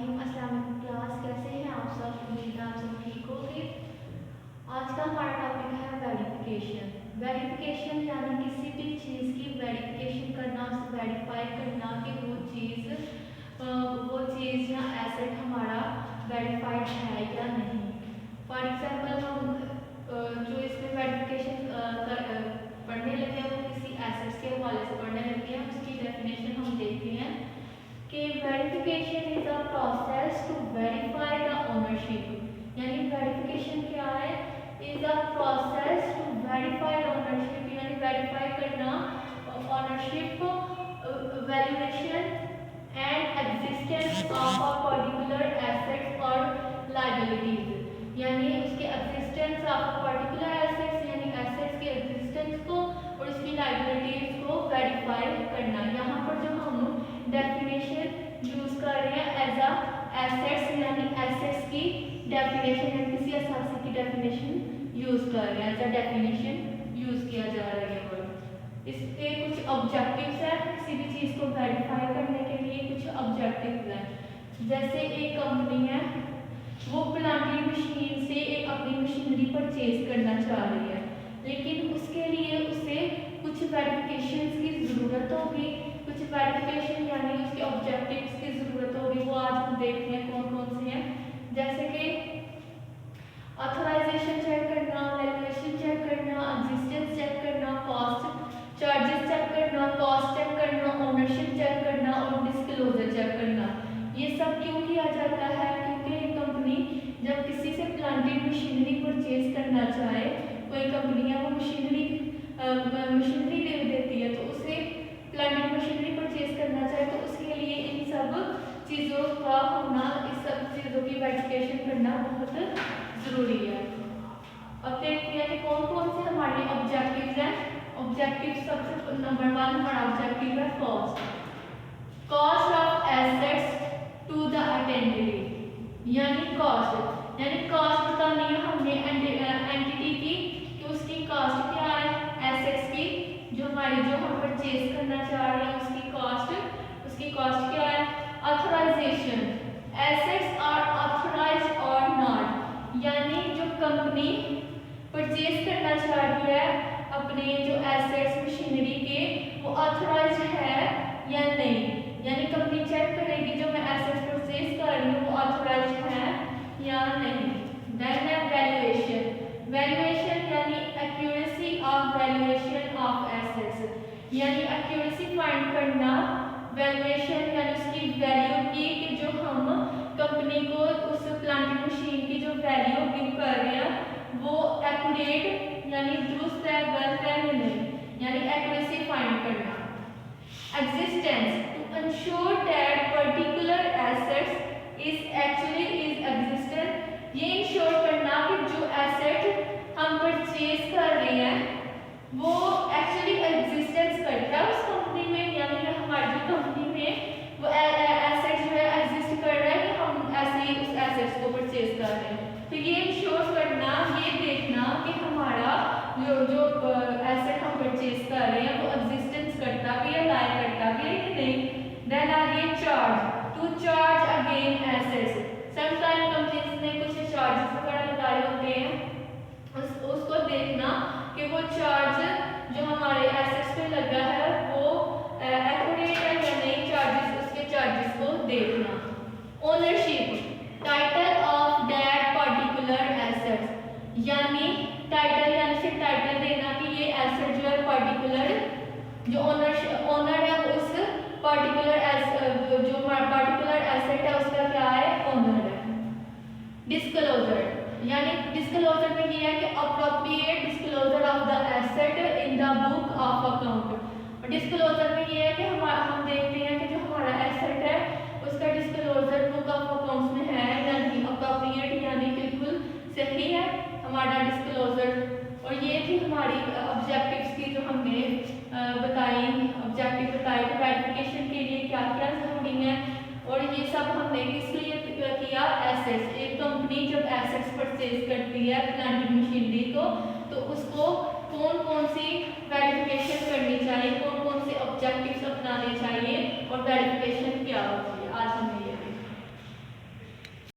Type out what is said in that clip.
अस्सलाम वालेकुम क्लास, कैसे हैं आप सब? उम्मीद है आप सब ठीक होंगे। आज का हमारा टॉपिक है वेरिफिकेशन। वेरिफिकेशन यानी किसी भी चीज़ की वेरिफिकेशन करना, उसे वेरीफाई करना कि वो चीज़ या एसेट हमारा वेरीफाइड है या नहीं। फॉर एग्जांपल हम जो इसमें वेरिफिकेशन पढ़ने लगे हैं वो किसी एसेट्स के हवाले से पढ़ने लगे हैं। उसकी डेफिनेशन हम देखते हैं कि verification is a process to verify the ownership. यानी वेरिफिकेशन क्या है? Is a process to verify ownership, यानी वेरीफाई करना ownership, valuation and existence of a particular assets और लायबिलिटीज। यानी उसके existence of a particular assets, यानी एसेट्स के एग्जिस्टेंस को और उसकी लायबिलिटीज को वेरीफाई करना। यहाँ पर जो हम डेफिनेशन यूज कर रहे हैं एज अ एसेट्स, यानी एसेट्स की डेफिनेशन या किसी असासी की डेफिनेशन यूज कर रहे हैं, एज अ डेफिनेशन यूज किया जा रहा है। इसके कुछ ऑब्जेक्टिव्स हैं, किसी भी चीज को वेरीफाई करने के लिए कुछ ऑब्जेक्टिव्स हैं। जैसे एक कंपनी है, वो प्लांटिंग मशीन से एक अपनी मशीनरी परचेज करना चाह रही है, लेकिन उसके लिए उसे कुछ वेरिफिकेशंस की ज़रूरत होगी। कुछ वेरिफिकेशन यानी उसके ऑब्जेक्टिव्स की ज़रूरत होगी। वो आज हम देखते हैं कौन कौन से हैं। जैसे कि ऑथराइजेशन चेक करना, वैल्यूएशन चेक करना, एग्जिस्टेंस चेक करना, कॉस्ट चार्जेस चेक करना, कॉस्ट चेक करना, ओनरशिप चेक करना और डिस्क्लोजर चेक करना। ये सब क्यों किया जाता है? क्योंकि एक कंपनी जब किसी से प्लांटेड मशीनरी परचेज करना चाहे, कोई कंपनी है वो मशीनरी दे देती है, तो उसे प्लांटेड मशीनरी परचेज करना चाहे तो उसके लिए इन सब चीज़ों का होना, इस सब चीज़ों की वेरिफिकेशन करना बहुत ज़रूरी है। अब देखते हैं कि कौन कौन से हमारे ऑब्जेक्टिव्स हैं। ऑब्जेक्टिव सबसे नंबर 1 हमारा ऑब्जेक्टिव है cost. Cost of assets to the attended, यानी कॉस्ट, यानी कॉस्ट बतानी है हमने एंटिटी की कि उसकी कॉस्ट क्या है, एसेट्स की जो हम परचेज करना चाह रहे हैं उसकी कॉस्ट क्या है। ऑथराइजेशन, एसेट्स आर ऑथराइज्ड और नॉट, यानी जो कंपनी परचेज करना चाह रही है अपने जो एसेट्स मशीनरी के, वो ऑथराइज्ड है या नहीं। यानी कंपनी चेक करेगी जो मैं एसेट्स परचेज कर रही हूँ वो ऑथराइज्ड है या नहीं। देन है वैल्यूएशन। वैल्यूएशन यानी accuracy of valuation of assets, यानी एक्यूरेसी फाइंड करना। वैल्यूएशन यानी उसकी वैल्यू की कि जो हम कंपनी को उस प्लांटिंग मशीन की जो वैल्यू गिव कर रहे हैं वो एक्यूरेट यानी दुरुस्त है, गलत है या नहीं, यानी एक्यूरेसी फाइंड करना। Existence, to ensure that particular assets is existent, ये इंश्योर करना कि जो एसेट हम परचेज कर रहे हैं वो एक्चुअली एग्जिस्टेंस करता है उस कंपनी में, यानी हमारी जो कंपनी में वो एसेट जो है एग्जिस्ट कर रहा है कि हम ऐसे ही उस एसेट्स को परचेज कर रहे हैं। तो ये इंश्योर करना, ये देखना कि हमारा जो एसेट हम परचेज कर रहे हैं वो एग्जिस्टेंस करता भी है, लाइक करता भी है कि नहीं। देन आगे charge, to charge again assets. Sometime companies ने कुछ चार्जेस वगैरह लगाए होते हैं, उसको देखना कि वो चार्ज जो हमारे एसेट्स पे लगा है वो एक्यूरेट है या नहीं, उसके चार्जेस को देखना। Ownership, title of that particular assets, यानी टाइटल यानी सिर्फ टाइटल देना कि ये एसेट जो है पर्टिकुलर जो ओनर है उस पर्टिकुलर एसेट है उसका क्या है, ओनर है। डिस्क्लोजर, यानी डिस्क्लोजर में ये है कि appropriate disclosure of the asset in the book of account. Disclosure में ये है कि हम देखते हैं कि जो हमारा एसेट है उसका डिस्क्लोजर बुक ऑफ अकाउंट्स में है या नहीं, अप्रोप्रिएट यानी बिल्कुल सही है हमारा डिस्क्लोजर। और ये थी हमारी ऑब्जेक्टिव्स की जो हमने ऑब्जेक्टिव बताए कि वेरिफिकेशन के लिए क्या क्या जरूरी है। और ये सब हमने किस लिए किया, एसेट्स। एक कंपनी जब एसेट्स परचेज करती है प्लांटिंग मशीनरी को तो उसको कौन कौन सी वेरिफिकेशन करनी चाहिए, कौन कौन से ऑब्जेक्टिव्स अपनाने चाहिए और वेरिफिकेशन क्या होती है, आज हमने